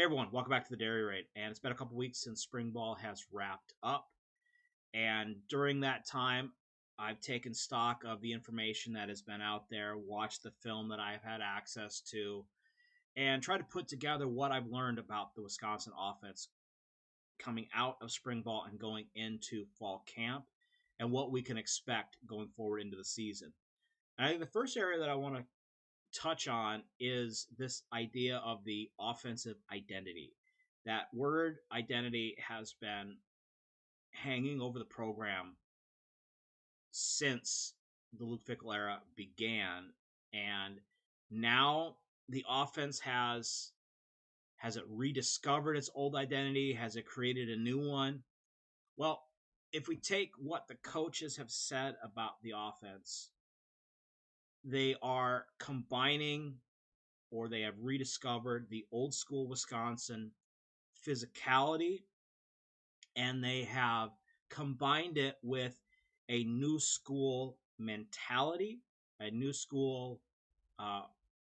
everyone, welcome back to the Dairy Raid. And it's been a couple weeks since spring ball has wrapped up. And during that time, I've taken stock of the information that has been out there, watched the film that I've had access to, and tried to put together what I've learned about the Wisconsin offense coming out of spring ball and going into fall camp, and what we can expect going forward into the season. And I think the first area that I want to touch on is this idea of the offensive identity. That word identity has been hanging over the program since the Luke Fickell era began, and now the offense has it rediscovered its old identity? Has it created a new one? Well, if we take what the coaches have said about the offense, they are combining, or they have rediscovered, the old school Wisconsin physicality, and they have combined it with a new school mentality, a new school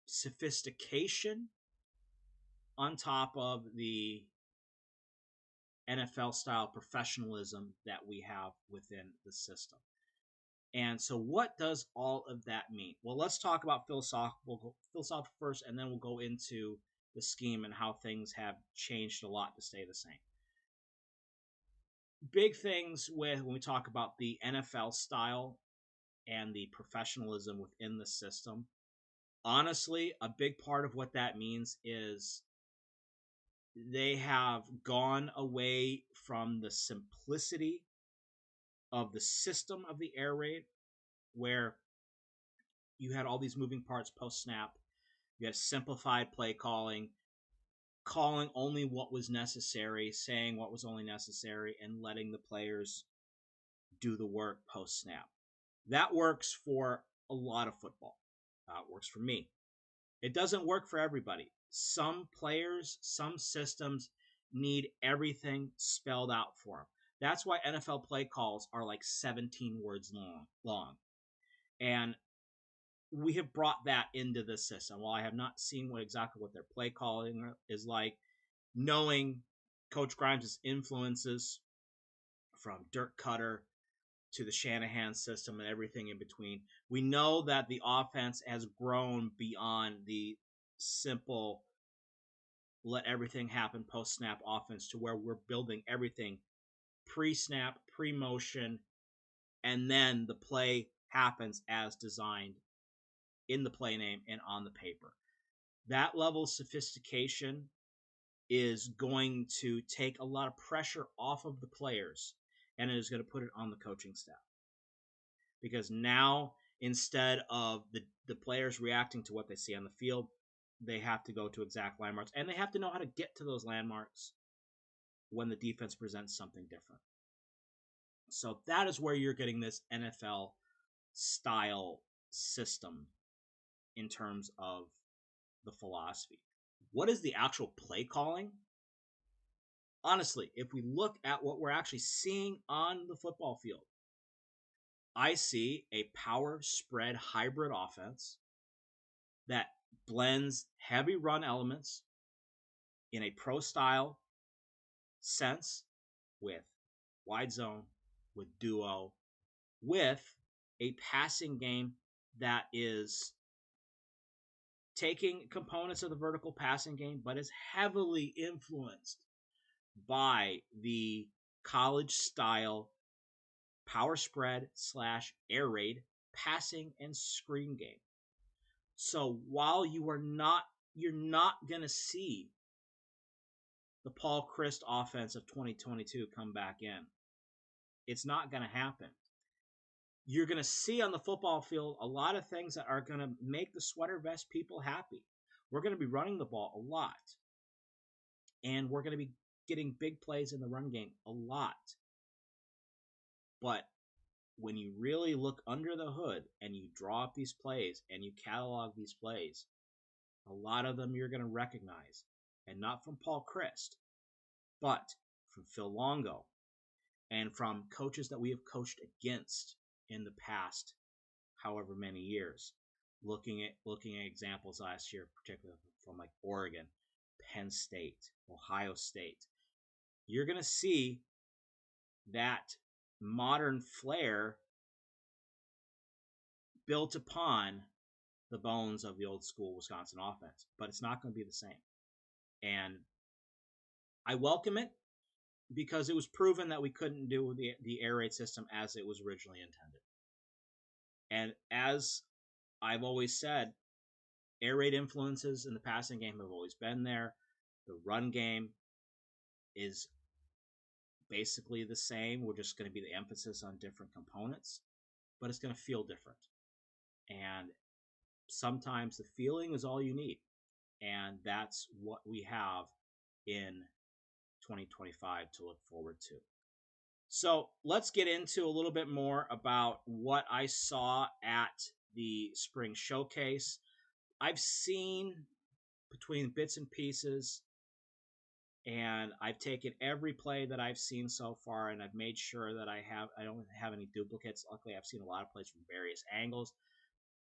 sophistication, on top of the NFL style professionalism that we have within the system. And so what does all of that mean? Well, let's talk about philosophical first, and then we'll go into the scheme and how things have changed a lot to stay the same. Big things when we talk about the NFL style and the professionalism within the system. Honestly, a big part of what that means is they have gone away from the simplicity of the system of the air raid, where you had all these moving parts post-snap. You had simplified play calling only what was necessary, saying what was only necessary, and letting the players do the work post-snap. That works for a lot of football. It works for me. It doesn't work for everybody. Some players, some systems need everything spelled out for them. That's why NFL play calls are like 17 words long. And we have brought that into the system. While I have not seen exactly what their play calling is like, knowing Coach Grimes' influences from Dirk Cutter to the Shanahan system and everything in between, we know that the offense has grown beyond the simple let everything happen post-snap offense to where we're building everything pre-snap, pre-motion, and then the play happens as designed in the play name and on the paper. That level of sophistication is going to take a lot of pressure off of the players, and it is going to put it on the coaching staff. Because now, instead of the players reacting to what they see on the field, they have to go to exact landmarks, and they have to know how to get to those landmarks when the defense presents something different. So that is where you're getting this NFL style system in terms of the philosophy. What is the actual play calling? Honestly, if we look at what we're actually seeing on the football field, I see a power spread hybrid offense that blends heavy run elements in a pro style sense with wide zone, with duo, with a passing game that is taking components of the vertical passing game, but is heavily influenced by the college style power spread / air raid passing and screen game. So while you're not going to see the Paul Chryst offense of 2022 come back in, it's not going to happen. You're going to see on the football field a lot of things that are going to make the sweater vest people happy. We're going to be running the ball a lot. And we're going to be getting big plays in the run game a lot. But when you really look under the hood and you draw up these plays and you catalog these plays, a lot of them you're going to recognize. And not from Paul Chryst, but from Phil Longo and from coaches that we have coached against in the past however many years. Looking at examples last year, particularly from like Oregon, Penn State, Ohio State, you're going to see that modern flair built upon the bones of the old school Wisconsin offense, but it's not going to be the same. And I welcome it because it was proven that we couldn't do the air raid system as it was originally intended. And as I've always said, air raid influences in the passing game have always been there. The run game is basically the same. We're just going to be the emphasis on different components, but it's going to feel different. And sometimes the feeling is all you need. And that's what we have in 2025 to look forward to. So let's get into a little bit more about what I saw at the spring showcase. I've seen between bits and pieces, and I've taken every play that I've seen so far, and I've made sure that I don't have any duplicates. Luckily, I've seen a lot of plays from various angles.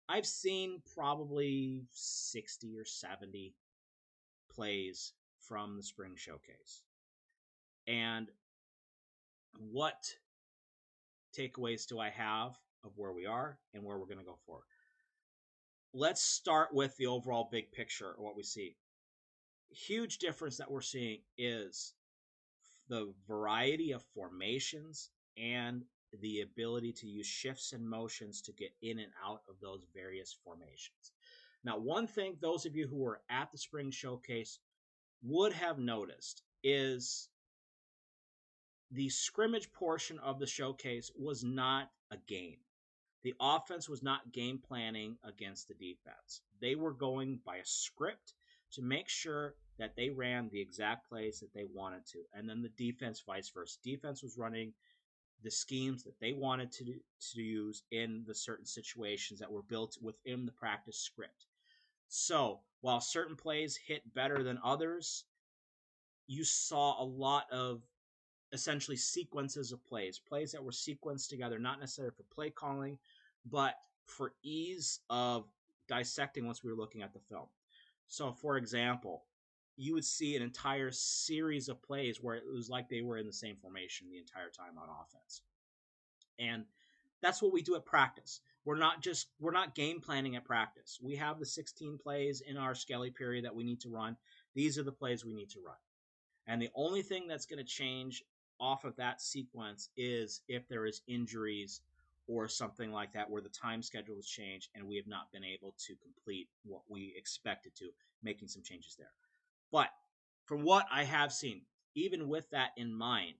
I've seen probably 60 or 70 plays from the spring showcase. And what takeaways do I have of where we are and where we're going to go forward? Let's start with the overall big picture of what we see. Huge difference that we're seeing is the variety of formations and the ability to use shifts and motions to get in and out of those various formations. Now, one thing those of you who were at the spring showcase would have noticed is the scrimmage portion of the showcase was not a game. The offense was not game planning against the defense. They were going by a script to make sure that they ran the exact plays that they wanted to. And then the defense, vice versa. Defense was running the schemes that they wanted to use in the certain situations that were built within the practice script. So while certain plays hit better than others, you saw a lot of essentially sequences of plays that were sequenced together, not necessarily for play calling, but for ease of dissecting once we were looking at the film. So, for example, you would see an entire series of plays where it was like they were in the same formation the entire time on offense. And that's what we do at practice. We're not game planning at practice. We have the 16 plays in our Skelly period that we need to run. These are the plays we need to run. And the only thing that's going to change off of that sequence is if there is injuries or something like that where the time schedule has changed and we have not been able to complete what we expected to, making some changes there. But from what I have seen, even with that in mind,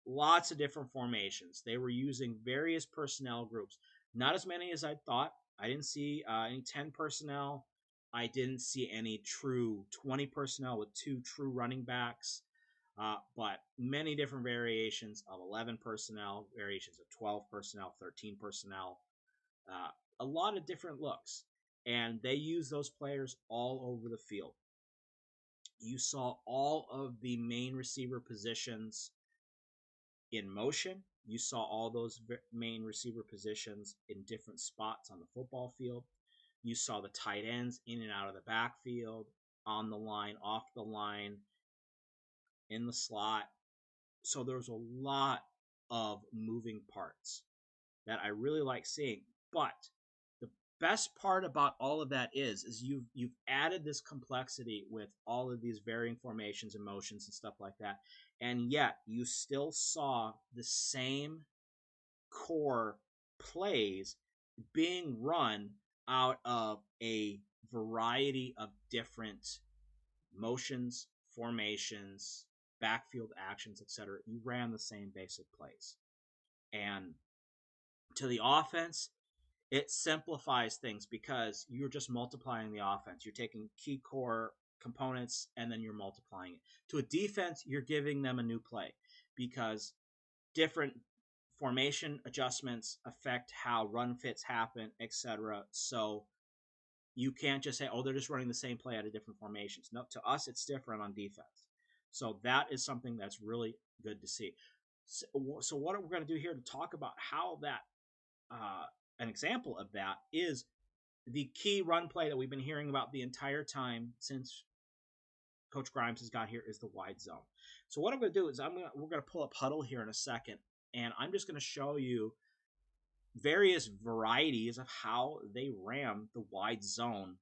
lots of different formations. They were using various personnel groups. Not as many as I thought. I didn't see any 10 personnel. I didn't see any true 20 personnel with 2 true running backs. But many different variations of 11 personnel, variations of 12 personnel, 13 personnel, a lot of different looks. And they use those players all over the field. You saw all of the main receiver positions in motion. You saw all those main receiver positions in different spots on the football field. You saw the tight ends in and out of the backfield, on the line, off the line, in the slot. So there's a lot of moving parts that I really like seeing. But the best part about all of that is you've added this complexity with all of these varying formations and motions and stuff like that. And yet you still saw the same core plays being run out of a variety of different motions, formations, backfield actions, etc. You ran the same basic plays. And to the offense, it simplifies things because you're just multiplying the offense. You're taking key core components and then you're multiplying it. To a defense, you're giving them a new play because different formation adjustments affect how run fits happen, etc. So you can't just say, oh, they're just running the same play out of different formations. No, to us, it's different on defense. So that is something that's really good to see. So what we're going to do here to talk about how that, an example of that is the key run play that we've been hearing about the entire time since Coach Grimes has got here is the wide zone. So what I'm going to do is we're going to pull up Huddle here in a second, and I'm just going to show you various varieties of how they ran the wide zone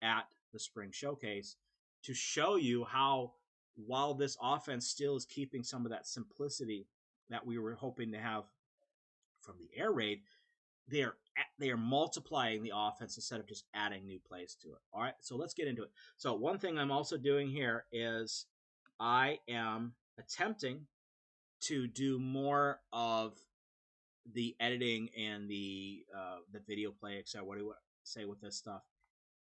at the spring showcase to show you how, while this offense still is keeping some of that simplicity that we were hoping to have from the air raid, they are multiplying the offense instead of just adding new plays to it. All right, so let's get into it. So one thing I'm also doing here is I am attempting to do more of the editing and the video play, etc. What do you say with this stuff?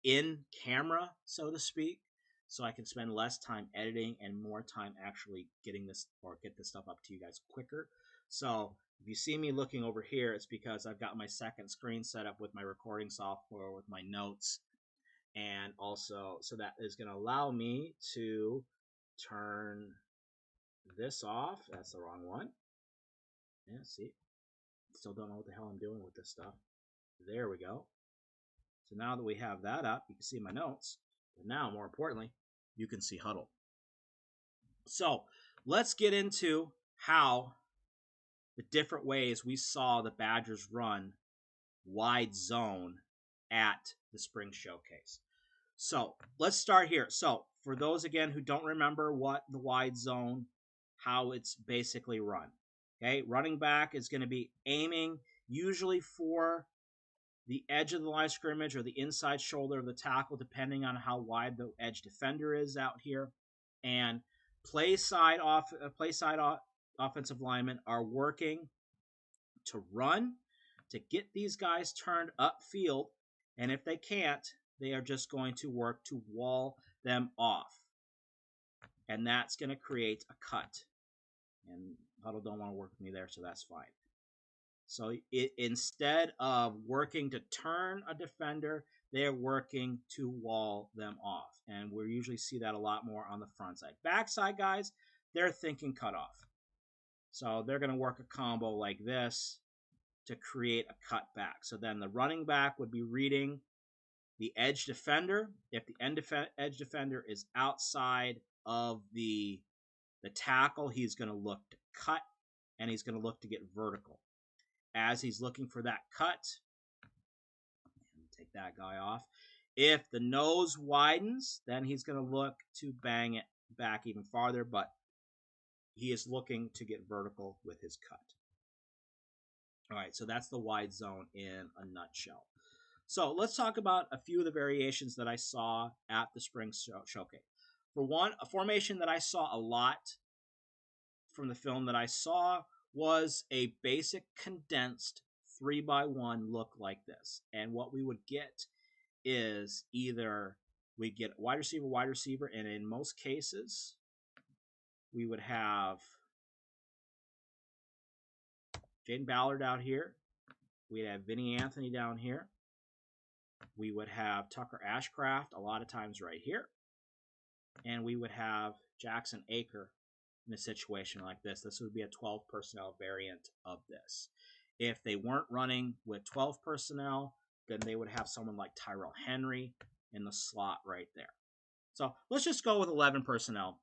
In camera, so to speak, so I can spend less time editing and more time actually getting this or get this stuff up to you guys quicker. So if you see me looking over here, it's because I've got my second screen set up with my recording software, with my notes, and also so that is going to allow me to turn this off. That's the wrong one. Yeah, see, still don't know what the hell I'm doing with this stuff. There we go. So now that we have that up, you can see my notes. But now, more importantly, you can see Huddle. So let's get into how the different ways we saw the Badgers run wide zone at the spring showcase. So let's start here. So for those, again, who don't remember what the wide zone, how it's basically run. Okay, running back is going to be aiming usually for the edge of the line of scrimmage or the inside shoulder of the tackle, depending on how wide the edge defender is out here. And play side offensive linemen are working to run to get these guys turned upfield. And if they can't, they are just going to work to wall them off. And that's going to create a cut. And Huddle don't want to work with me there, so that's fine. So instead of working to turn a defender, they're working to wall them off. And we usually see that a lot more on the front side. Backside guys, they're thinking cutoff. So they're going to work a combo like this to create a cut back. So then the running back would be reading the edge defender. If the edge defender is outside of the tackle, he's going to look to cut, and he's going to look to get vertical. As he's looking for that cut, take that guy off. If the nose widens, then he's going to look to bang it back even farther, but he is looking to get vertical with his cut. All right, so that's the wide zone in a nutshell. So let's talk about a few of the variations that I saw at the spring showcase. For one, a formation that I saw a lot from the film that I saw was a basic condensed 3-by-1 look like this. And what we would get is either we get wide receiver, and in most cases, we would have Jaden Ballard out here. We'd have Vinny Anthony down here. We would have Tucker Ashcraft a lot of times right here. And we would have Jackson Aker in a situation like this. This would be a 12 personnel variant of this. If they weren't running with 12 personnel, then they would have someone like Tyrell Henry in the slot right there. So let's just go with 11 personnel,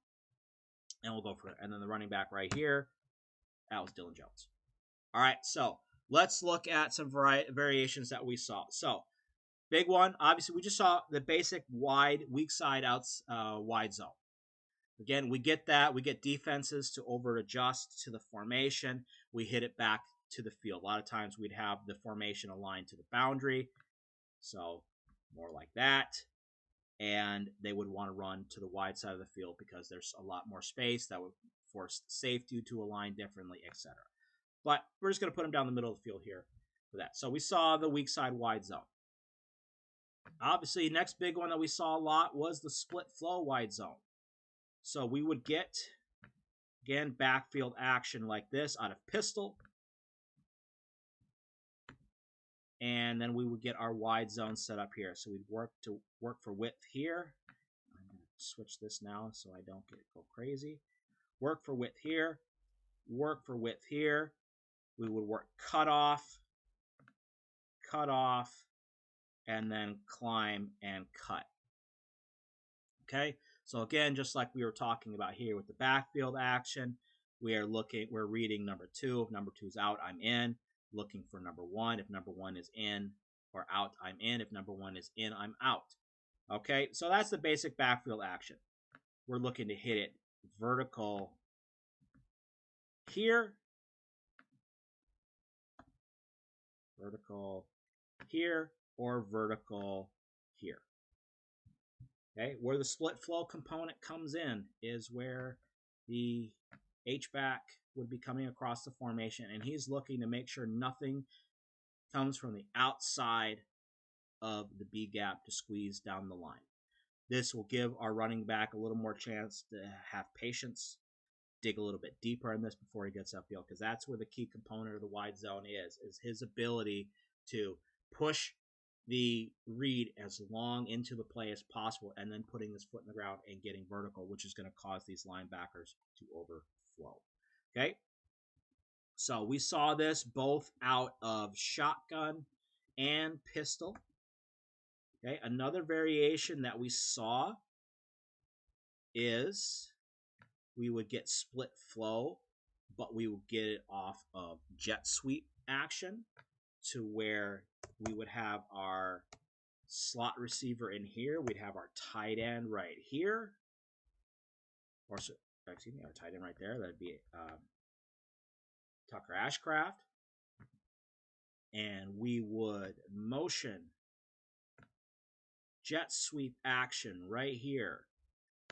and we'll go for it. And then the running back right here, that was Dilin Jones. All right, so let's look at some variations that we saw. So big one, obviously, we just saw the basic wide, weak side outs, wide zone. Again, we get that. We get defenses to over-adjust to the formation. We hit it back to the field. A lot of times we'd have the formation aligned to the boundary. So more like that. And they would want to run to the wide side of the field because there's a lot more space that would force the safety to align differently, etc. But we're just going to put them down the middle of the field here for that. So we saw the weak side wide zone. Obviously, next big one that we saw a lot was the split flow wide zone. So we would get, again, backfield action like this out of pistol. And then we would get our wide zone set up here. So we'd work for width here. I'm going to switch this now so I don't go crazy. Work for width here. Work for width here. We would work cut off, and then climb and cut. Okay, So again, just like we were talking about here with the backfield action, we're reading number 2. If number 2 is out, I'm in. Looking for number 1. If number 1 is in or out, I'm in. If number 1 is in, I'm out. Okay, so that's the basic backfield action. We're looking to hit it vertical here, or vertical here. Okay, where the split flow component comes in is where the H-back would be coming across the formation, and he's looking to make sure nothing comes from the outside of the B gap to squeeze down the line. This will give our running back a little more chance to have patience, dig a little bit deeper in this before he gets upfield, because that's where the key component of the wide zone is his ability to push the read as long into the play as possible and then putting his foot in the ground and getting vertical, which is going to cause these linebackers to overflow. Okay, so we saw this both out of shotgun and pistol. Okay, another variation that we saw is we would get split flow, but we would get it off of jet sweep action, to where we would have our slot receiver in here. We'd have our tight end right here. Or, excuse me, our tight end right there. That'd be Tucker Ashcraft. And we would motion jet sweep action right here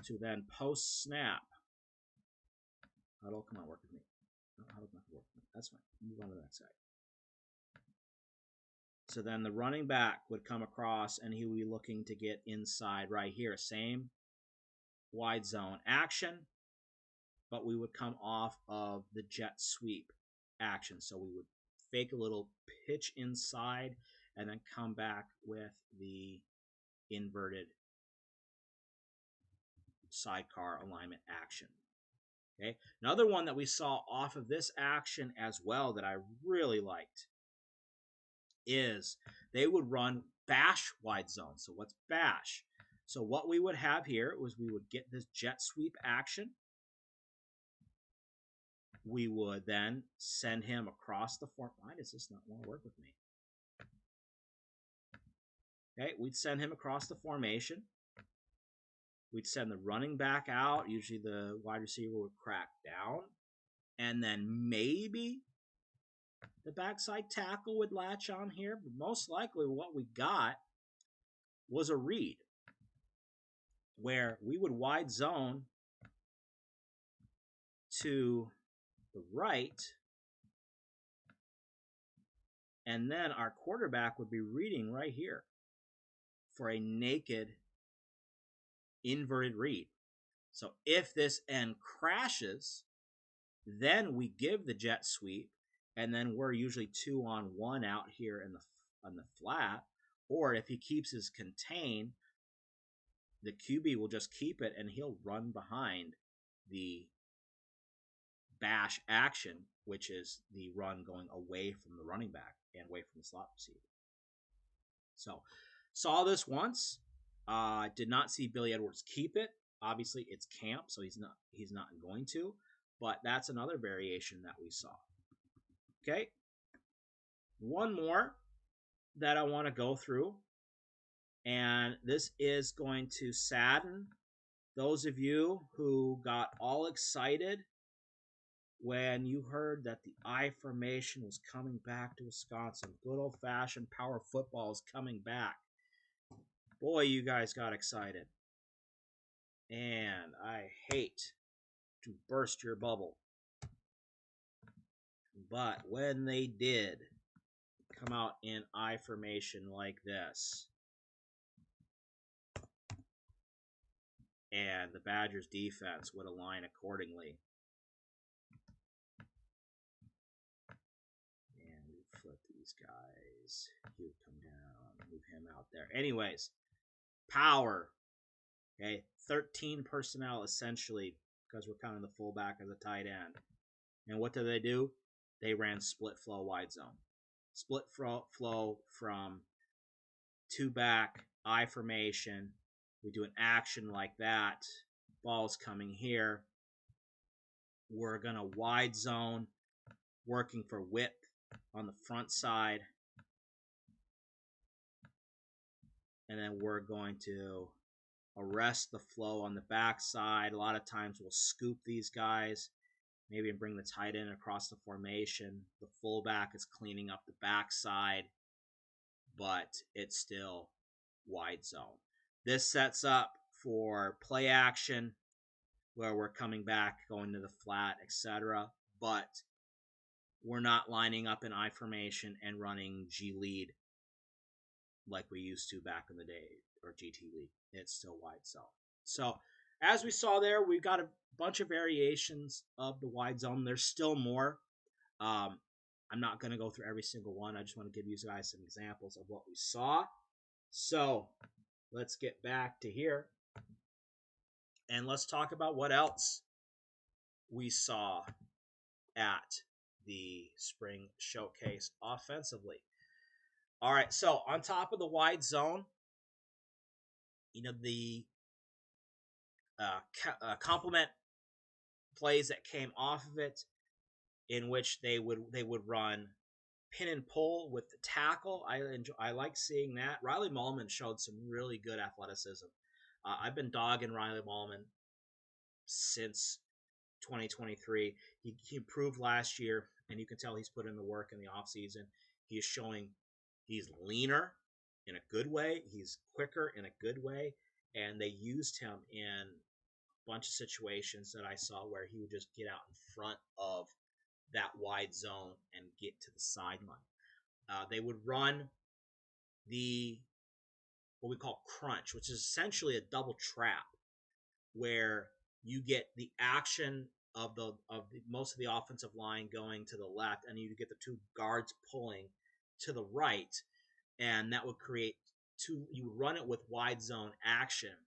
to then post snap. Huddle, come on, work with me. No, huddle, not work with me. That's fine. Move on to the next side. So then the running back would come across and he would be looking to get inside right here. Same wide zone action, but we would come off of the jet sweep action. So we would fake a little pitch inside and then come back with the inverted sidecar alignment action. Okay. Another one that we saw off of this action as well that I really liked is they would run bash wide zone. So what's bash? So what we would have here was we would get this jet sweep action. We would then send him across the form. Why does this not want to work with me? Okay, we'd send him across the formation. We'd send the running back out. Usually the wide receiver would crack down. And then maybe the backside tackle would latch on here. But most likely what we got was a read where we would wide zone to the right. And then our quarterback would be reading right here for a naked inverted read. So if this end crashes, then we give the jet sweep, and then we're usually 2-on-1 out here on the flat. Or if he keeps his contain, the QB will just keep it and he'll run behind the bash action, which is the run going away from the running back and away from the slot receiver. So saw this once. Did not see Billy Edwards keep it. Obviously, it's camp, so he's not going to. But that's another variation that we saw. Okay. One more that I want to go through, and this is going to sadden those of you who got all excited when you heard that the I formation was coming back to Wisconsin. Good old-fashioned power football is coming back. Boy, you guys got excited. And I hate to burst your bubble. But when they did come out in I formation like this, and the Badgers defense would align accordingly, and we flip these guys, he would come down, move him out there. Anyways, power. Okay, 13 personnel essentially, because we're counting the fullback as a tight end. And what do? They ran split flow wide zone. Split flow from 2-back I formation. We do an action like that Ball's coming here. We're going to wide zone, working for width on the front side. And then we're going to arrest the flow on the back side. A lot of times we'll scoop these guys, maybe bring the tight end across the formation. The fullback is cleaning up the backside, but it's still wide zone. This sets up for play action where we're coming back, going to the flat, etc. But we're not lining up in I formation and running G lead like we used to back in the day, or GT lead. It's still wide zone. So as we saw there, we've got a bunch of variations of the wide zone. There's still more. I'm not going to go through every single one. I just want to give you guys some examples of what we saw. So let's get back to here. And let's talk about what else we saw at the spring showcase offensively. All right, so on top of the wide zone, the complement plays that came off of it, in which they would run pin and pull with the tackle. I like seeing that. Riley Mullman showed some really good athleticism. I've been dogging Riley Mullman since 2023. He improved last year, and you can tell he's put in the work in the offseason. He is showing he's leaner in a good way. He's quicker in a good way, and they used him in a bunch of situations that I saw where he would just get out in front of that wide zone and get to the sideline. They would run what we call crunch, which is essentially a double trap, where you get the action of most of the offensive line going to the left, and you get the two guards pulling to the right, and that would create two. You would run it with wide zone action,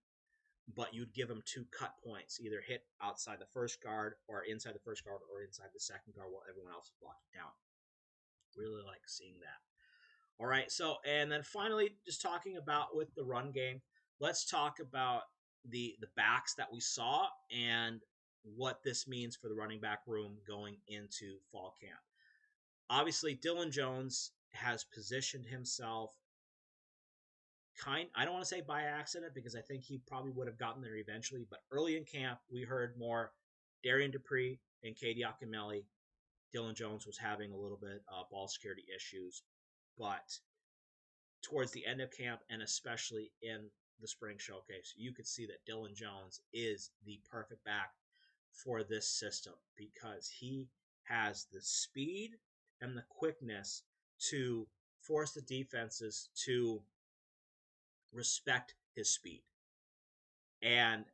but you'd give them two cut points, either hit outside the first guard or inside the first guard or inside the second guard while everyone else is blocking down. Really like seeing that. All right, so, and then finally, just talking about with the run game, let's talk about the backs that we saw and what this means for the running back room going into fall camp. Obviously, Dilin Jones has positioned himself I don't want to say by accident, because I think he probably would have gotten there eventually, but early in camp, we heard more Dupree and Yacamelli. Dilin Jones was having a little bit of ball security issues, but towards the end of camp, and especially in the spring showcase, you could see that Dilin Jones is the perfect back for this system, because he has the speed and the quickness to force the defenses to respect his speed. And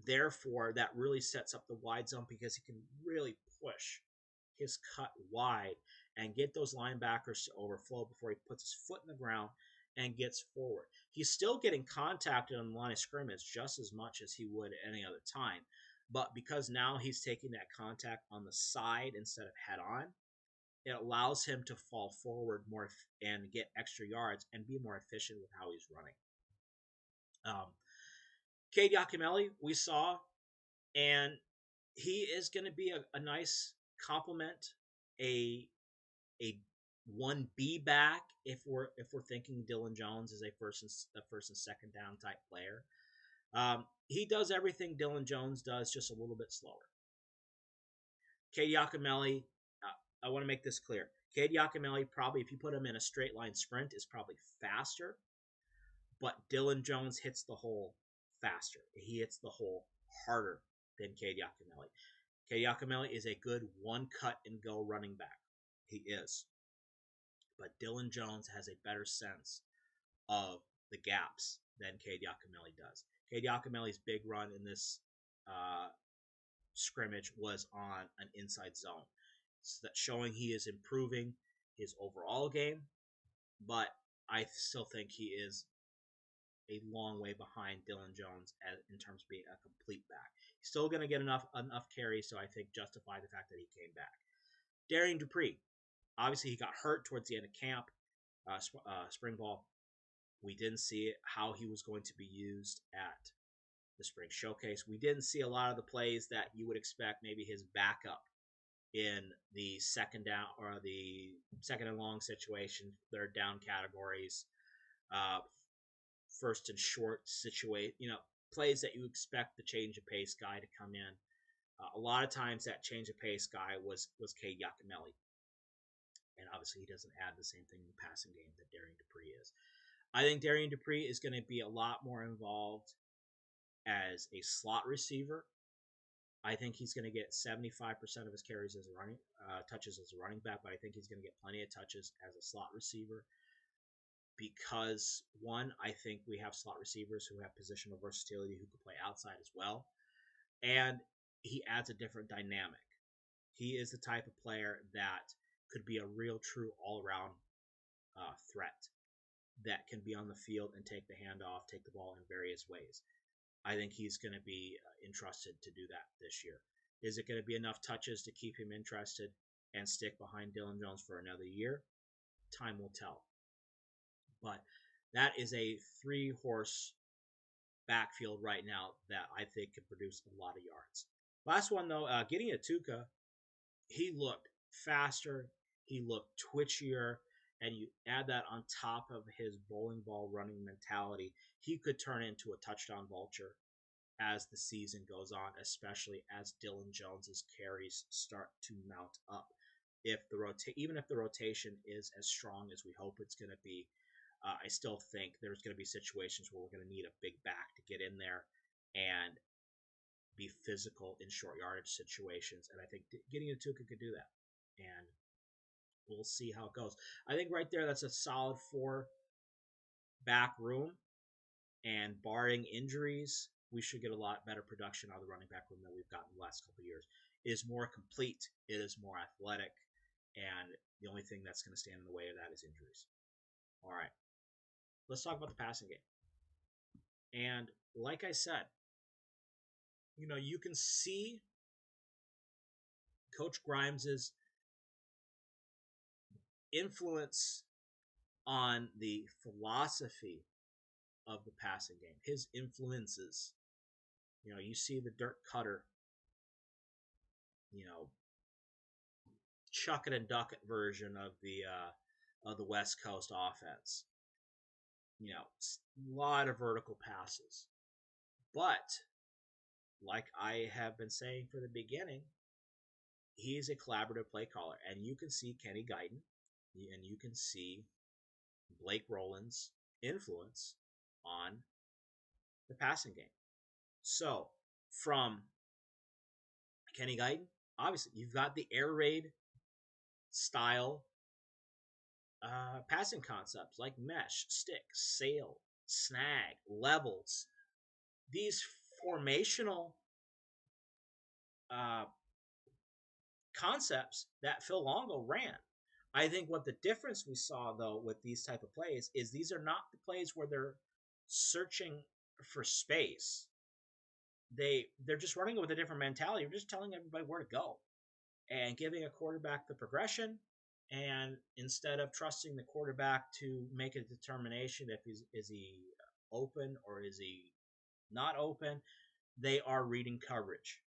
therefore, that really sets up the wide zone, because he can really push his cut wide and get those linebackers to overflow before he puts his foot in the ground and gets forward. He's still getting contacted on the line of scrimmage just as much as he would any other time. But because now he's taking that contact on the side instead of head on, it allows him to fall forward more and get extra yards and be more efficient with how he's running. Yacamelli, we saw, and he is going to be a nice complement, a 1B back if we're thinking Dilin Jones is a first and second down type player. He does everything Dilin Jones does, just a little bit slower. Yacamelli, I want to make this clear. Yacamelli, probably, if you put him in a straight line sprint, is probably faster, but Dilin Jones hits the hole faster. He hits the hole harder than Yacamelli. Yacamelli is a good one cut and go running back. He is. But Dilin Jones has a better sense of the gaps than Yacamelli does. Yacamelli's big run in this scrimmage was on an inside zone. So that's showing he is improving his overall game, but I still think he is a long way behind Dilin Jones in terms of being a complete back. He's still going to get enough carries, so I think justify the fact that he came back. Dupree, obviously he got hurt towards the end of camp, spring ball. We didn't see how he was going to be used at the spring showcase. We didn't see a lot of the plays that you would expect maybe his backup in the second down or the second and long situation, third down categories, uh, first and short situate, plays that you expect the change of pace guy to come in. A lot of times that change of pace guy was K. Yacamelli. And obviously he doesn't add the same thing in the passing game that Darian Dupree is. I think Darian Dupree is going to be a lot more involved as a slot receiver. I think he's going to get 75% of his carries as a running touches as a running back, but I think he's going to get plenty of touches as a slot receiver because, one, I think we have slot receivers who have positional versatility who can play outside as well, and he adds a different dynamic. He is the type of player that could be a real, true, all-around threat that can be on the field and take the handoff, take the ball in various ways. I think he's going to be entrusted to do that this year. Is it going to be enough touches to keep him interested and stick behind Dilin Jones for another year? Time will tell. But that is a 3-horse backfield right now that I think can produce a lot of yards. Last one, though, getting Ituka, he looked faster, he looked twitchier, and you add that on top of his bowling ball running mentality, he could turn into a touchdown vulture as the season goes on, especially as Dilin Jones's carries start to mount up. Even if the rotation is as strong as we hope it's going to be, I still think there's going to be situations where we're going to need a big back to get in there and be physical in short yardage situations. And I think getting Ituka could do that. And we'll see how it goes. I think right there, that's a solid 4 back room. And barring injuries, we should get a lot better production out of the running back room than we've gotten the last couple of years. It is more complete. It is more athletic. And the only thing that's going to stand in the way of that is injuries. All right. Let's talk about the passing game. And like I said, you can see Coach Grimes's influence on the philosophy of the passing game. His influences. You see the Dirk Cutter, chuck it and duck it version of the West Coast offense. A lot of vertical passes. But like I have been saying from the beginning, he's a collaborative play caller, and you can see Kenny Guyton, and you can see Blake Rowland's influence on the passing game. So, from Kenny Guyton, obviously, you've got the air raid style passing concepts like mesh, stick, sail, snag, levels. These formational concepts that Phil Longo ran. I think what the difference we saw, though, with these type of plays is these are not the plays where they're searching for space. They're just running with a different mentality. You're just telling everybody where to go and giving a quarterback the progression. And instead of trusting the quarterback to make a determination if is he open or is he not open, they are reading coverage.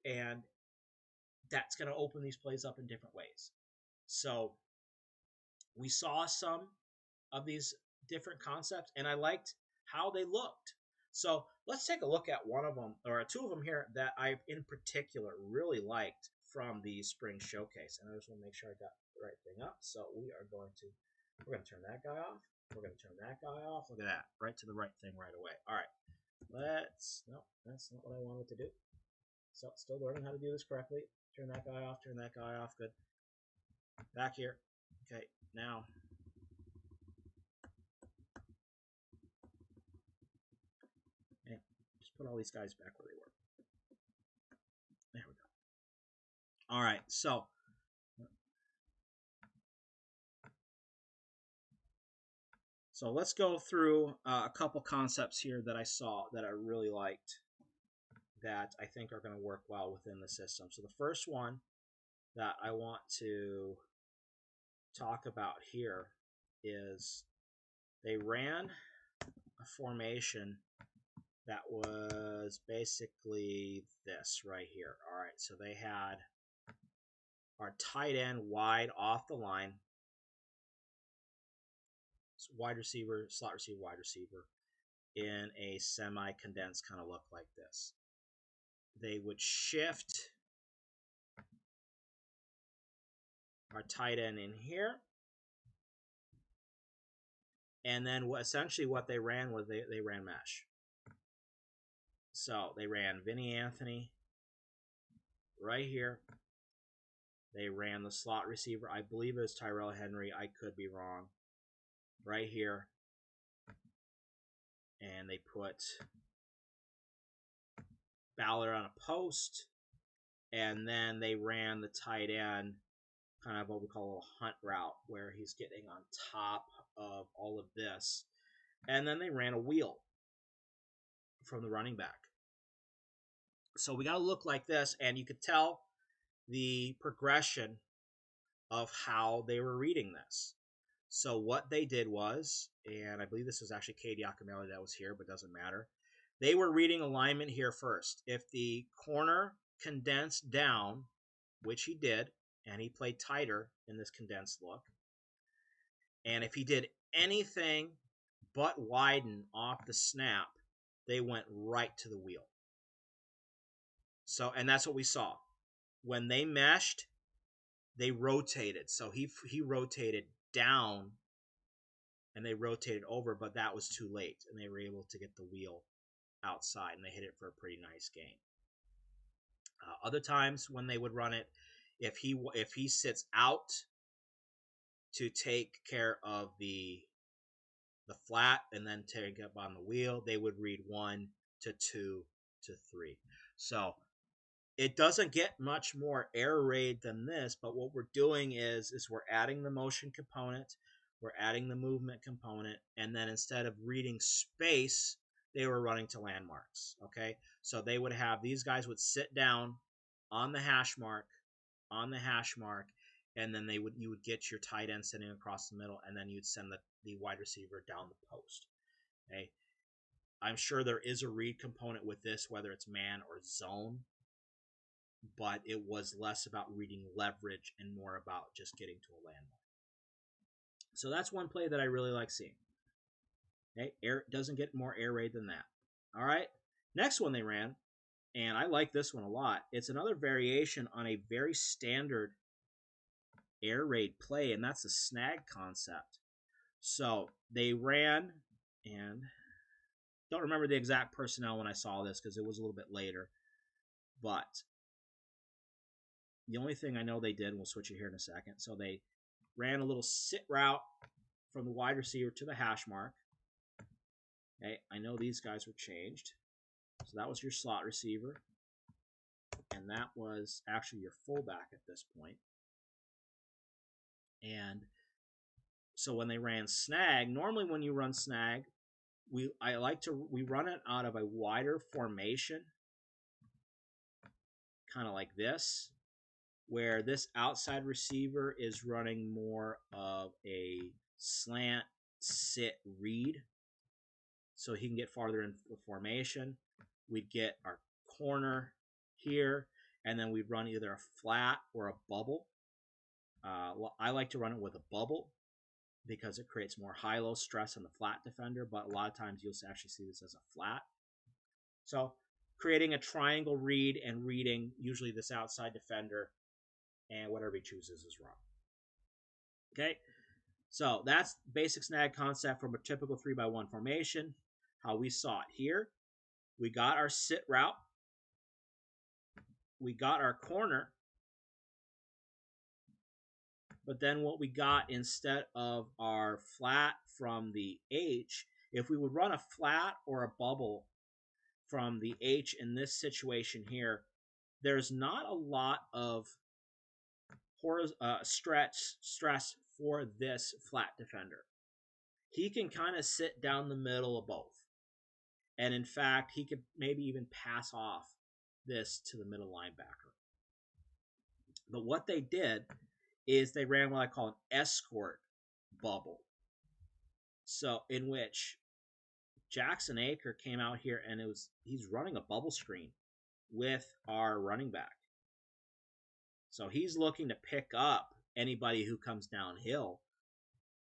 And that's going to open these plays up in different ways. So we saw some of these different concepts, and I liked how they looked. So let's take a look at one of them, or 2 of them here that I, in particular, really liked from the spring showcase. And I just want to make sure I got the right thing up. So we're going to turn that guy off. We're going to turn that guy off. Look at that, right to the right thing right away. All right, no, that's not what I wanted to do. So still learning how to do this correctly. Turn that guy off, turn that guy off. Good. Back here. Okay, now. And just put all these guys back where they were. There we go. All right, so let's go through a couple concepts here that I saw that I really liked that I think are going to work well within the system. So the first one that I want to talk about here is they ran a formation that was basically this right here. All right, so they had our tight end wide off the line. So wide receiver, slot receiver, wide receiver in a semi-condensed kind of look like this. They would shift our tight end in here. And then essentially what they ran was they ran mesh. So they ran Vinny Anthony right here. They ran the slot receiver. I believe it was Tyrell Henry. I could be wrong. Right here. And they put Ballard on a post. And then they ran the tight end, kind of what we call a little hunt route, where he's getting on top of all of this. And then they ran a wheel from the running back. So we got to look like this, and you could tell the progression of how they were reading this. So what they did was, and I believe this was actually Cade Yacamelli that was here, but doesn't matter. They were reading alignment here first. If the corner condensed down, which he did, and he played tighter in this condensed look, and if he did anything but widen off the snap, they went right to the wheel. So, and that's what we saw. When they meshed, they rotated. So he rotated down and they rotated over, but that was too late. And they were able to get the wheel outside and they hit it for a pretty nice gain. Other times when they would run it, if he sits out to take care of the flat and then take up on the wheel, they would read 1 to 2 to 3. So it doesn't get much more air raid than this, but what we're doing is we're adding the motion component, we're adding the movement component, and then instead of reading space, they were running to landmarks, okay? So they would have, these guys would sit down on the hash mark, and then you would get your tight end sitting across the middle, and then you'd send the wide receiver down the post, okay? I'm sure there is a read component with this, whether it's man or zone, but it was less about reading leverage and more about just getting to a landmark. So that's one play that I really like seeing. Okay, doesn't get more air raid than that. All right, next one they ran, and I like this one a lot. It's another variation on a very standard air raid play, and that's the snag concept. So they ran, and don't remember the exact personnel when I saw this because it was a little bit later, but the only thing I know they did, and we'll switch it here in a second, so they ran a little sit route from the wide receiver to the hash mark. Okay, I know these guys were changed. So that was your slot receiver. And that was actually your fullback at this point. And so when they ran snag, normally when you run snag, we run it out of a wider formation, kind of like this, where this outside receiver is running more of a slant sit read, so he can get farther in the formation. We'd get our corner here, and then we'd run either a flat or a bubble. I like to run it with a bubble because it creates more high-low stress on the flat defender, but a lot of times you'll actually see this as a flat. So creating a triangle read and reading usually this outside defender, and whatever he chooses is wrong. Okay, so that's basic snag concept from a typical 3-by-1 formation. How we saw it here. We got our sit route. We got our corner. But then what we got instead of our flat from the H, if we would run a flat or a bubble from the H in this situation here, there's not a lot of stress for this flat defender. He can kind of sit down the middle of both. And in fact, he could maybe even pass off this to the middle linebacker. But what they did is they ran what I call an escort bubble. So in which Jackson Aker came out here and he's running a bubble screen with our running back. So he's looking to pick up anybody who comes downhill.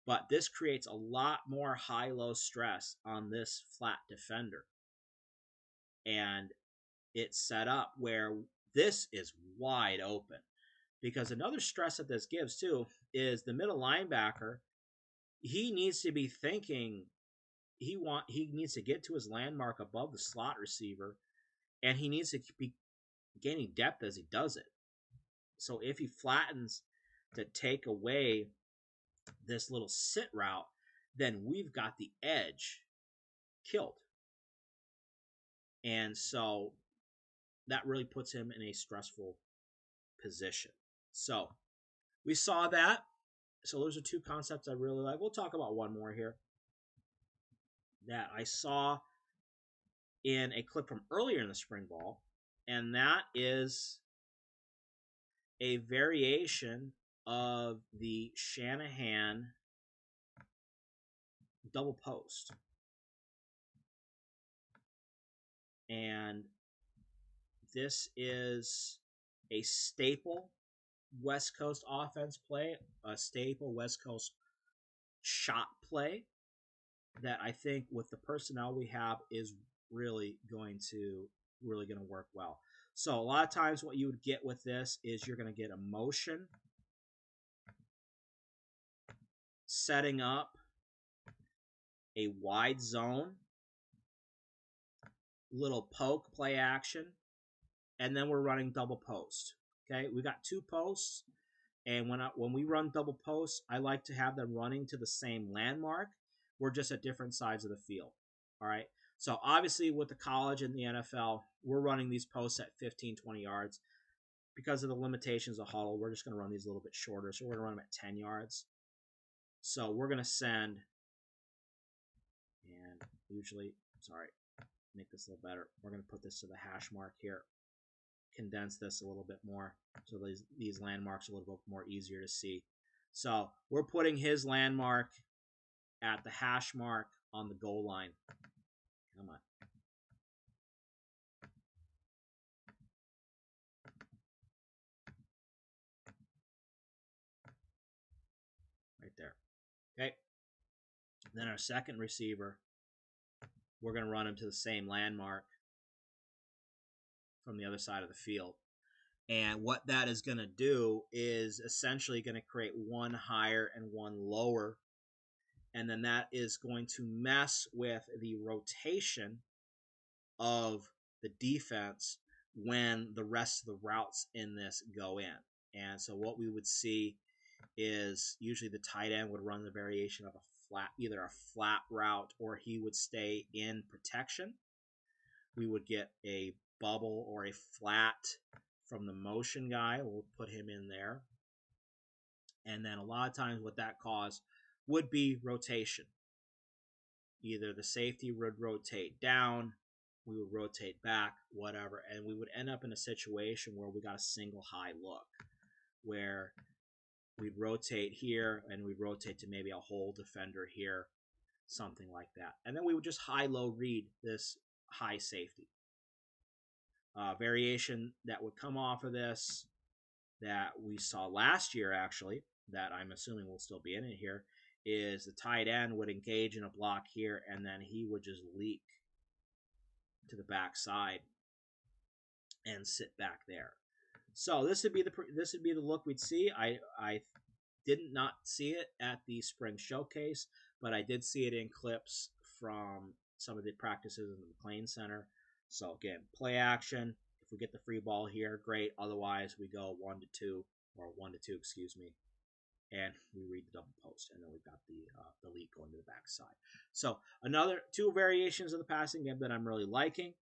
But this creates a lot more high-low stress on this flat defender. And it's set up where this is wide open. Because another stress that this gives too is the middle linebacker, he needs to be thinking he needs to get to his landmark above the slot receiver, and he needs to be gaining depth as he does it. So if he flattens to take away this little sit route, then we've got the edge killed. And so that really puts him in a stressful position. So we saw that. So those are two concepts I really like. We'll talk about one more here that I saw in a clip from earlier in the spring ball, and that is a variation of the Shanahan double post. And this is a staple West Coast offense play, a staple West Coast shot play that I think with the personnel we have is really going to work well. So a lot of times what you would get with this is you're going to get a motion setting up a wide zone, little poke play action, and then we're running double post. Okay, we got two posts, and when we run double posts, I like to have them running to the same landmark. We're just at different sides of the field. All right, so obviously with the college and the NFL, we're running these posts at 15, 20 yards. Because of the limitations of huddle, we're just going to run these a little bit shorter. So we're going to run them at 10 yards. So we're going to send, and usually, make this a little better. We're going to put this to the hash mark here. Condense this a little bit more so these landmarks are a little bit more easier to see. So we're putting his landmark at the hash mark on the goal line. Come on. Right there. Okay. Then our second receiver, we're going to run him to the same landmark from the other side of the field. And what that is going to do is essentially going to create one higher and one lower. And then that is going to mess with the rotation of the defense when the rest of the routes in this go in. And so what we would see is usually the tight end would run the variation of either a flat route or he would stay in protection. We would get a bubble or a flat from the motion guy. We'll put him in there. And then a lot of times what that caused would be rotation. Either the safety would rotate down, we would rotate back, whatever, and we would end up in a situation where we got a single high look, where we'd rotate here and we'd rotate to maybe a whole defender here, something like that. And then we would just high-low read this high safety. Variation that would come off of this that we saw last year, actually, that I'm assuming will still be in it here, is the tight end would engage in a block here, and then he would just leak to the backside and sit back there. So this would be the look we'd see. I did not see it at the spring showcase, but I did see it in clips from some of the practices in the McLean Center. So again, play action. If we get the free ball here, great. Otherwise, we go 1 to 2, and we read the double post, and then we've got the leak going to the backside. So another two variations of the passing game that I'm really liking.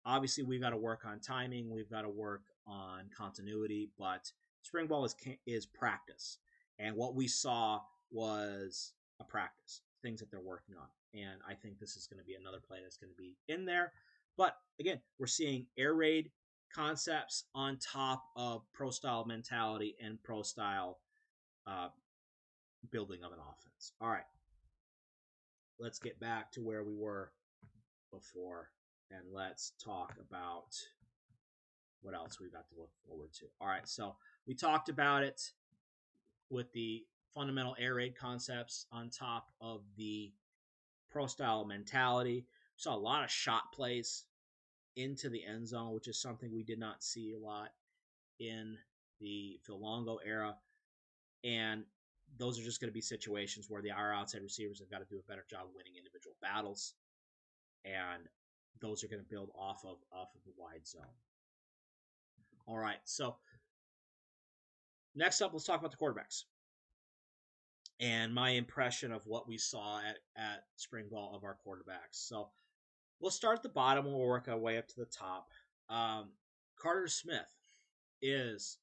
Obviously, we've got to work on timing. We've got to work on continuity, but spring ball is practice. And what we saw was a practice, things that they're working on. And I think this is going to be another play that's going to be in there. But again, we're seeing air raid concepts on top of pro-style mentality and pro-style building of an offense. All right. Let's get back to where we were before, and let's talk about what else we've got to look forward to. All right, so we talked about it with the fundamental air raid concepts on top of the pro style mentality. We saw a lot of shot plays into the end zone, which is something we did not see a lot in the Phil Longo era. And those are just going to be situations where our outside receivers have got to do a better job winning individual battles. And those are going to build off of the wide zone. All right, so next up, let's talk about the quarterbacks and my impression of what we saw at spring ball of our quarterbacks. So we'll start at the bottom and we'll work our way up to the top. Carter Smith is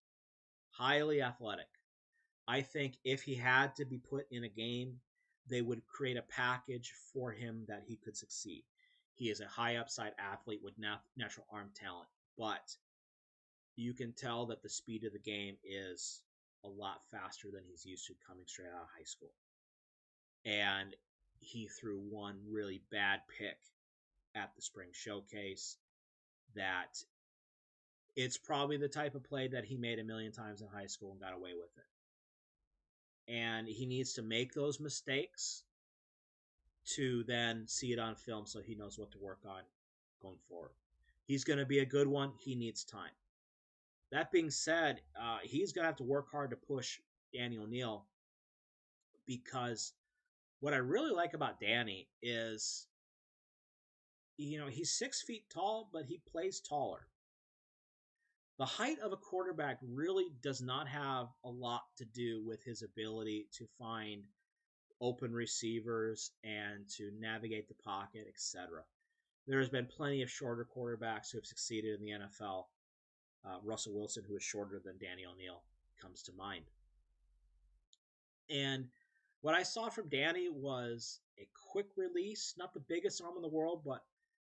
highly athletic. I think if he had to be put in a game, they would create a package for him that he could succeed. He is a high upside athlete with natural arm talent, but you can tell that the speed of the game is a lot faster than he's used to coming straight out of high school. And he threw one really bad pick at the spring showcase that it's probably the type of play that he made a million times in high school and got away with it. And he needs to make those mistakes to then see it on film so he knows what to work on going forward. He's going to be a good one. He needs time. That being said, he's going to have to work hard to push Danny O'Neal, because what I really like about Danny is, he's 6 feet tall, but he plays taller. The height of a quarterback really does not have a lot to do with his ability to find open receivers and to navigate the pocket, etc. There has been plenty of shorter quarterbacks who have succeeded in the NFL. Russell Wilson, who is shorter than Danny O'Neal, comes to mind. And what I saw from Danny was a quick release, not the biggest arm in the world, but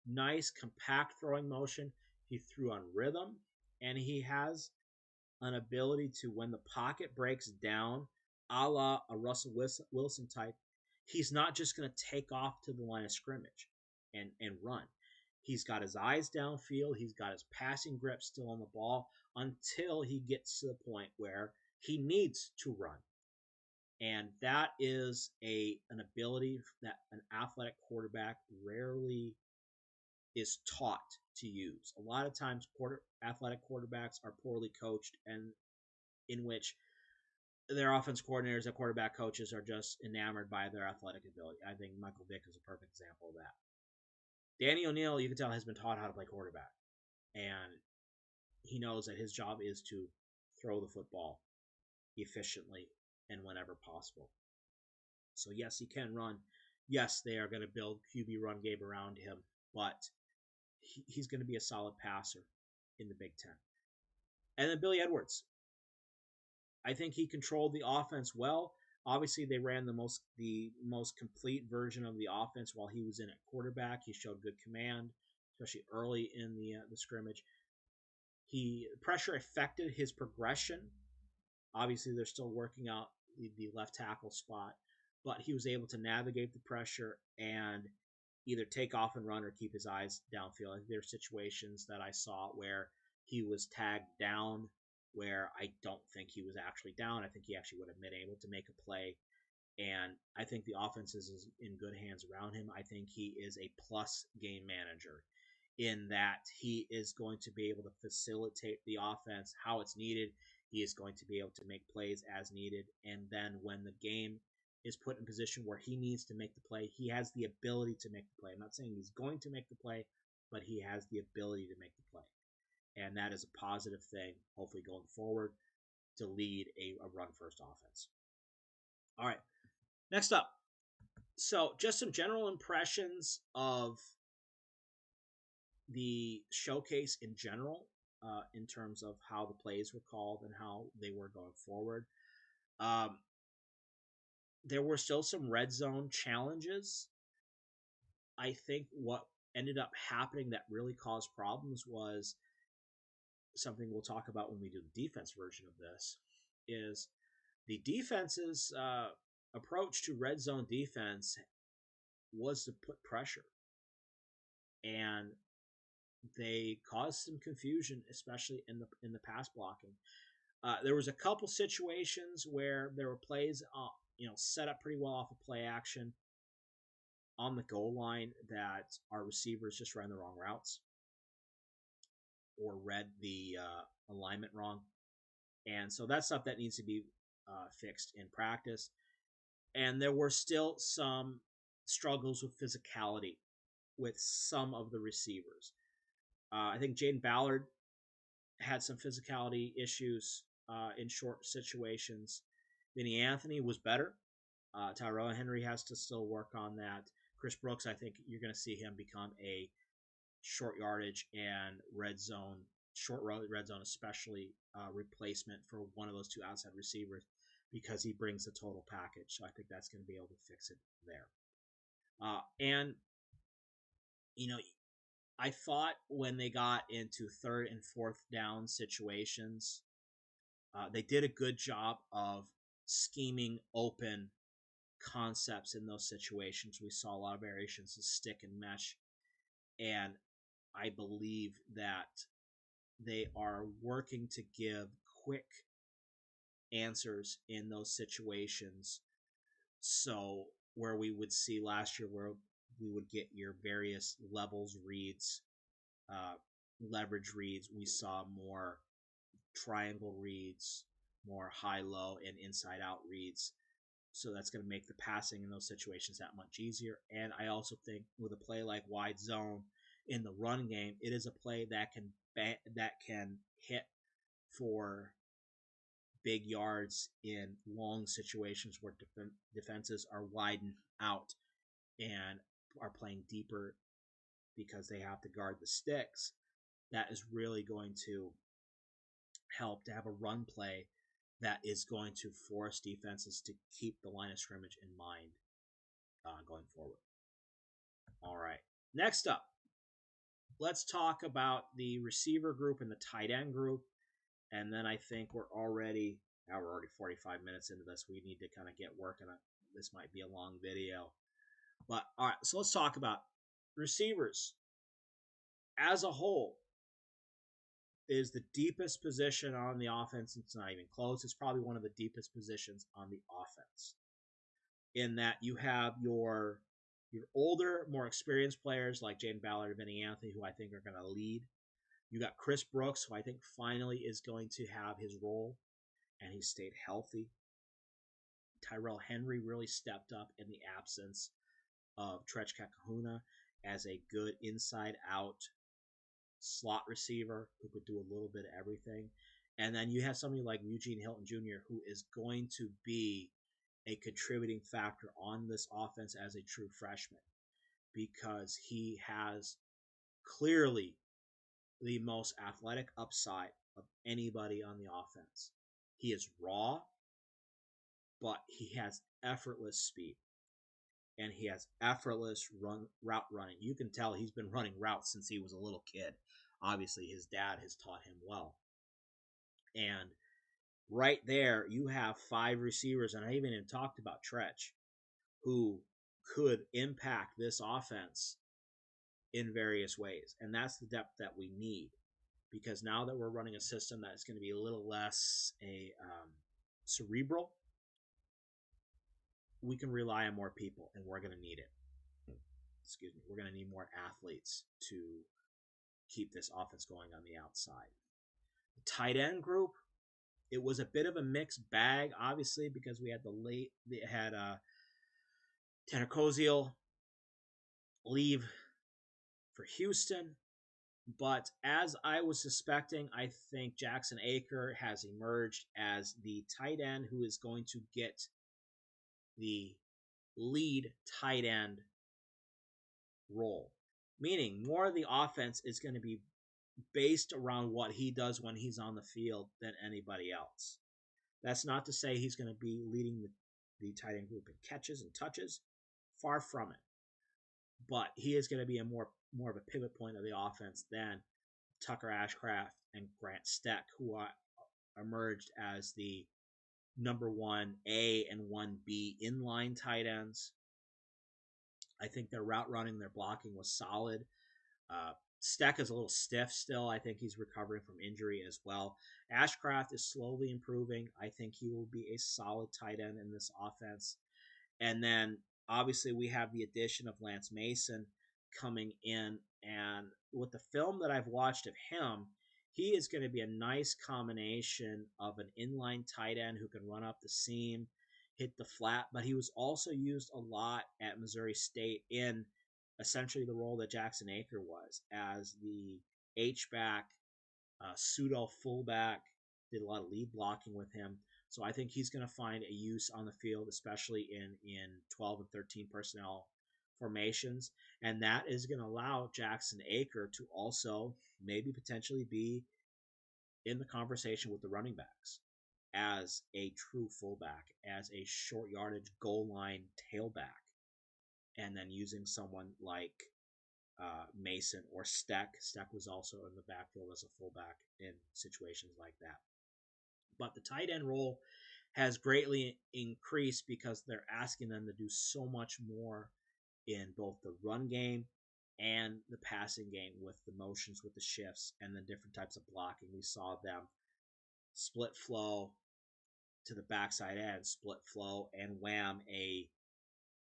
nice, compact throwing motion. He threw on rhythm, and he has an ability to, when the pocket breaks down, a la a Russell Wilson type, he's not just going to take off to the line of scrimmage and run. He's got his eyes downfield. He's got his passing grip still on the ball until he gets to the point where he needs to run. And that is an ability that an athletic quarterback rarely is taught to use. A lot of times athletic quarterbacks are poorly coached, and in which their offense coordinators and quarterback coaches are just enamored by their athletic ability. I think Michael Vick is a perfect example of that. Danny O'Neal, you can tell, has been taught how to play quarterback. And he knows that his job is to throw the football efficiently and whenever possible. So yes, he can run. Yes, they are going to build QB run game around him, but he's going to be a solid passer in the Big Ten. And then Billy Edwards. I think he controlled the offense well. Obviously, they ran the most complete version of the offense while he was in at quarterback. He showed good command, especially early in the scrimmage. Pressure affected his progression. Obviously, they're still working out the left tackle spot, but he was able to navigate the pressure and either take off and run or keep his eyes downfield. There are situations that I saw where he was tagged down, where I don't think he was actually down. I think he actually would have been able to make a play. And I think the offense is in good hands around him. I think he is a plus game manager in that he is going to be able to facilitate the offense how it's needed. He is going to be able to make plays as needed. And then when the game is put in position where he needs to make the play, he has the ability to make the play. I'm not saying he's going to make the play, but he has the ability to make the play. And that is a positive thing, hopefully going forward, to lead a run-first offense. All right, next up. So just some general impressions of the showcase in general, in terms of how the plays were called and how they were going forward. There were still some red zone challenges. I think what ended up happening that really caused problems was something we'll talk about when we do the defense version of this, is the defense's approach to red zone defense was to put pressure. and they caused some confusion, especially in the pass blocking. There was a couple situations where there were plays, set up pretty well off of play action on the goal line that our receivers just ran the wrong routes or read the alignment wrong, and so that's stuff that needs to be fixed in practice. And there were still some struggles with physicality with some of the receivers. I think Jaden Ballard had some physicality issues in short situations. Vinny Anthony was better. Tyrell Henry has to still work on that. Chris Brooks, I think you're going to see him become a short yardage and short red zone, especially replacement for one of those two outside receivers because he brings the total package. So I think that's going to be able to fix it there. And, I thought when they got into third and fourth down situations, they did a good job of scheming open concepts in those situations. We saw a lot of variations of stick and mesh, and I believe that they are working to give quick answers in those situations. So where we would see last year where we would get your various levels reads, leverage reads, we saw more triangle reads, more high-low and inside-out reads. So that's going to make the passing in those situations that much easier. And I also think with a play like wide zone in the run game, it is a play that can hit for big yards in long situations where defenses are widened out and are playing deeper because they have to guard the sticks. That is really going to help to have a run play that is going to force defenses to keep the line of scrimmage in mind going forward. All right. Next up, let's talk about the receiver group and the tight end group. And then I think we're already 45 minutes into this. We need to kind of get working on this. Might be a long video. But all right, so let's talk about receivers. As a whole, is the deepest position on the offense. It's not even close. It's probably one of the deepest positions on the offense. In that you have your older, more experienced players like Jaden Ballard and Vinny Anthony, who I think are going to lead. You got Chris Brooks, who I think finally is going to have his role, and he stayed healthy. Tyrell Henry really stepped up in the absence of Trech Kakahuna as a good inside-out slot receiver who could do a little bit of everything. And then you have somebody like Eugene Hilton Jr., who is going to be a contributing factor on this offense as a true freshman because he has clearly the most athletic upside of anybody on the offense. He is raw, but he has effortless speed. And he has effortless route running. You can tell he's been running routes since he was a little kid. Obviously, his dad has taught him well. And right there, you have 5 receivers, and I haven't even talked about Trech, who could impact this offense in various ways. And that's the depth that we need. Because now that we're running a system that's going to be a little less cerebral, we can rely on more people, and we're going to need it. Excuse me. We're going to need more athletes to keep this offense going on the outside. The tight end group, it was a bit of a mixed bag, obviously, because we had Tanner Koziel leave for Houston. But as I was suspecting, I think Jackson Aker has emerged as the tight end who is going to get the lead tight end role. Meaning more of the offense is going to be based around what he does when he's on the field than anybody else. That's not to say he's going to be leading the tight end group in catches and touches. Far from it. But he is going to be a more of a pivot point of the offense than Tucker Ashcraft and Grant Steck, who emerged as the number 1A and 1B inline tight ends. I think their route running, their blocking was solid. Steck is a little stiff still. I think he's recovering from injury as well. Ashcraft is slowly improving. I think he will be a solid tight end in this offense. And then obviously we have the addition of Lance Mason coming in. And with the film that I've watched of him, he is going to be a nice combination of an inline tight end who can run up the seam, hit the flat, but he was also used a lot at Missouri State in essentially the role that Jackson Aker was as the H-back, pseudo fullback, did a lot of lead blocking with him. So I think he's going to find a use on the field, especially in 12 and 13 personnel formations. And that is going to allow Jackson Aker to also maybe potentially be in the conversation with the running backs as a true fullback, as a short yardage goal line tailback, and then using someone like Mason or Steck. Steck was also in the backfield as a fullback in situations like that. But the tight end role has greatly increased because they're asking them to do so much more in both the run game and the passing game with the motions, with the shifts, and the different types of blocking. We saw them split flow to the backside end, split flow, and wham a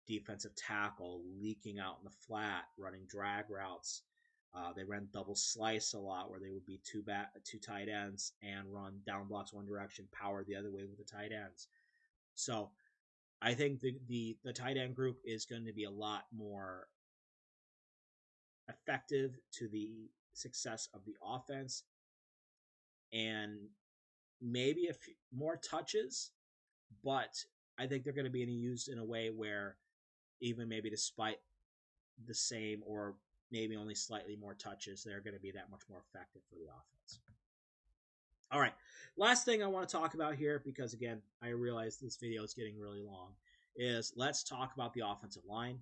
defensive tackle leaking out in the flat, running drag routes. They ran double slice a lot, where they would be two tight ends and run down blocks one direction, power the other way with the tight ends. So I think the tight end group is going to be a lot more effective to the success of the offense, and maybe a few more touches, but I think they're going to be used in a way where even maybe despite the same or maybe only slightly more touches, they're going to be that much more effective for the offense. All right, last thing I want to talk about here, because again, I realize this video is getting really long, is let's talk about the offensive line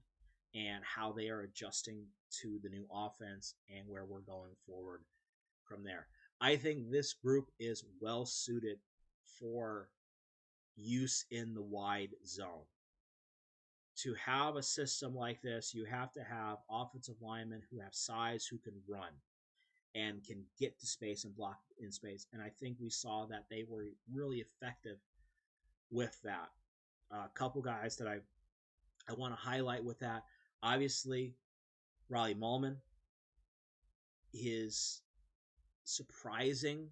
and how they are adjusting to the new offense and where we're going forward from there. I think this group is well suited for use in the wide zone. To have a system like this, you have to have offensive linemen who have size, who can run and can get to space and block in space. And I think we saw that they were really effective with that. A couple guys that I want to highlight with that. Obviously, Raleigh Mullman, his surprising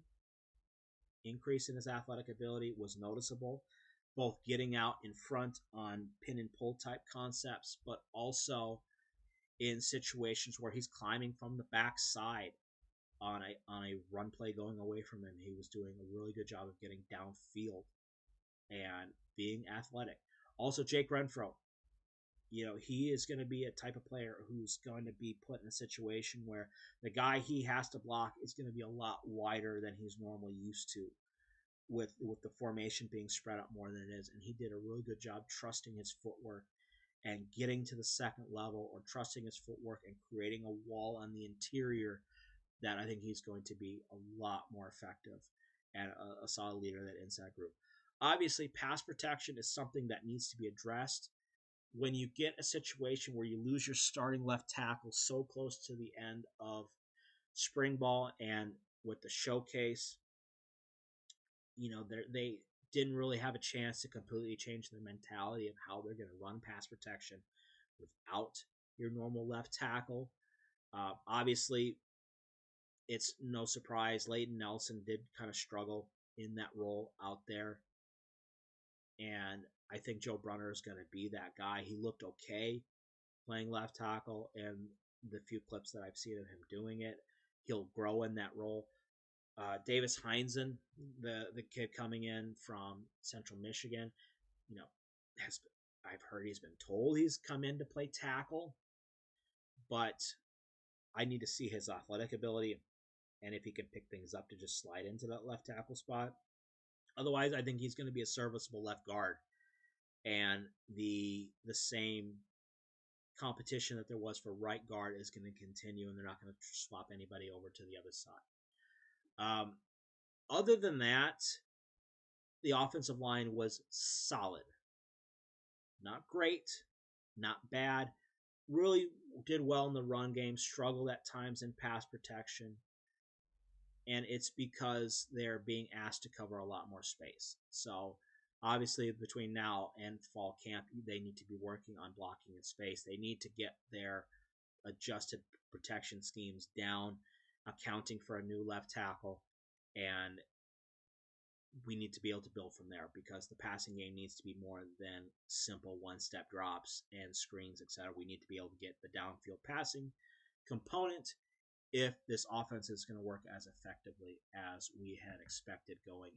increase in his athletic ability was noticeable, both getting out in front on pin and pull type concepts, but also in situations where he's climbing from the backside on a run play going away from him. He was doing a really good job of getting downfield and being athletic. Also, Jake Renfro, he is going to be a type of player who's going to be put in a situation where the guy he has to block is going to be a lot wider than he's normally used to, with the formation being spread out more than it is. And he did a really good job trusting his footwork and getting to the second level, or trusting his footwork and creating a wall on the interior that I think he's going to be a lot more effective and a solid leader of that inside group. Obviously, pass protection is something that needs to be addressed. When you get a situation where you lose your starting left tackle so close to the end of spring ball and with the showcase, they didn't really have a chance to completely change the mentality of how they're going to run pass protection without your normal left tackle. Obviously, it's no surprise Leighton Nelson did kind of struggle in that role out there. And I think Joe Brunner is going to be that guy. He looked okay playing left tackle, and the few clips that I've seen of him doing it, he'll grow in that role. Davis Heinzen, the kid coming in from Central Michigan, I've heard he's been told he's come in to play tackle, but I need to see his athletic ability and if he can pick things up to just slide into that left tackle spot. Otherwise, I think he's going to be a serviceable left guard, and the same competition that there was for right guard is going to continue, and they're not going to swap anybody over to the other side. Other than that, the offensive line was solid. Not great, not bad. Really, did well in the run game, struggled at times in pass protection, and it's because they're being asked to cover a lot more space. So obviously between now and fall camp, they need to be working on blocking in space. They need to get their adjusted protection schemes down, accounting for a new left tackle, and we need to be able to build from there because the passing game needs to be more than simple one-step drops and screens, etc. We need to be able to get the downfield passing component if this offense is going to work as effectively as we had expected going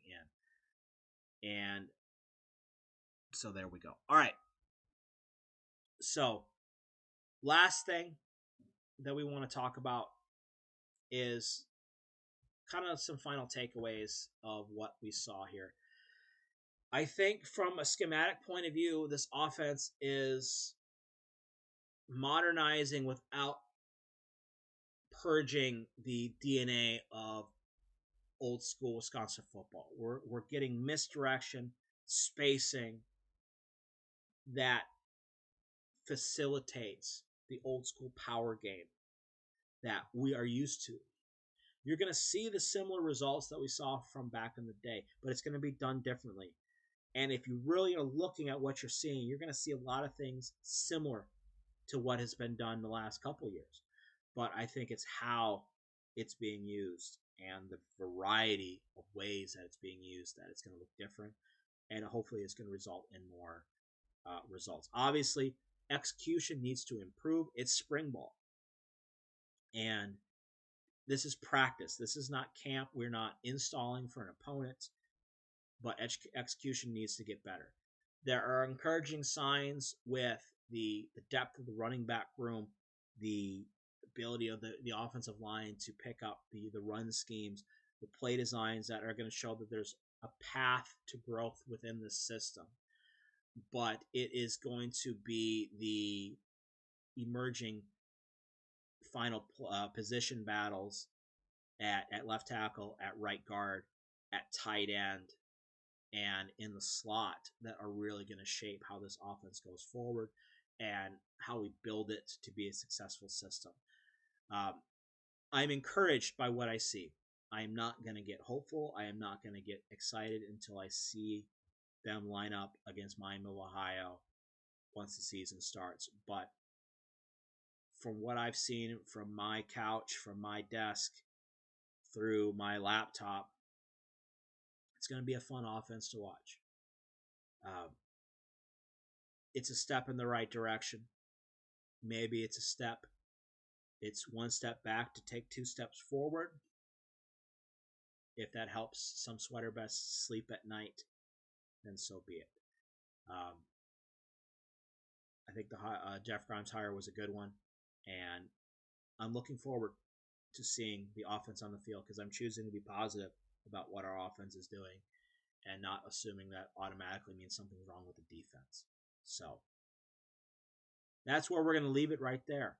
in. And so there we go. All right. So last thing that we want to talk about is kind of some final takeaways of what we saw here. I think from a schematic point of view, this offense is modernizing without purging the DNA of old school Wisconsin football. We're getting misdirection, spacing that facilitates the old school power game that we are used to. You're going to see the similar results that we saw from back in the day, but it's going to be done differently. And if you really are looking at what you're seeing, you're going to see a lot of things similar to what has been done the last couple years. But I think it's how it's being used and the variety of ways that it's being used that it's going to look different. And hopefully it's going to result in more results. Obviously, execution needs to improve. It's spring ball. And this is practice. This is not camp. We're not installing for an opponent, but execution needs to get better. There are encouraging signs with the depth of the running back room, the ability of the offensive line to pick up the run schemes, the play designs that are going to show that there's a path to growth within the system. But it is going to be the emerging final position battles at left tackle, at right guard, at tight end, and in the slot that are really going to shape how this offense goes forward and how we build it to be a successful system. I'm encouraged by what I see. I am not going to get hopeful. I am not going to get excited until I see them line up against Miami of Ohio once the season starts. But from what I've seen from my couch, from my desk, through my laptop, it's going to be a fun offense to watch. It's a step in the right direction. Maybe it's a step. It's one step back to take two steps forward. If that helps some sweater vests sleep at night, then so be it. I think the Jeff Grimes hire was a good one, and I'm looking forward to seeing the offense on the field because I'm choosing to be positive about what our offense is doing and not assuming that automatically means something's wrong with the defense. So that's where we're going to leave it right there.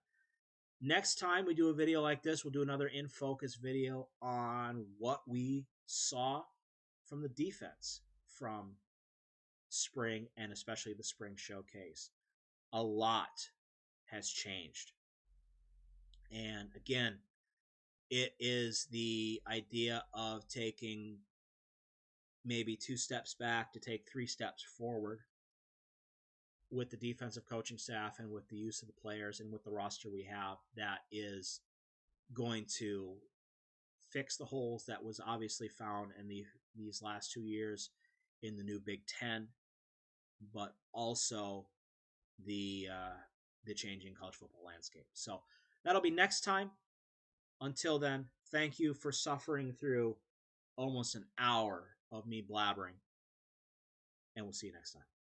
Next time we do a video like this, we'll do another in focus video on what we saw from the defense from spring and especially the spring showcase. A lot has changed. And again, it is the idea of taking maybe two steps back to take three steps forward with the defensive coaching staff and with the use of the players and with the roster we have that is going to fix the holes that was obviously found in these last 2 years in the new Big Ten, but also the changing college football landscape. So that'll be next time. Until then, thank you for suffering through almost an hour of me blabbering, and we'll see you next time.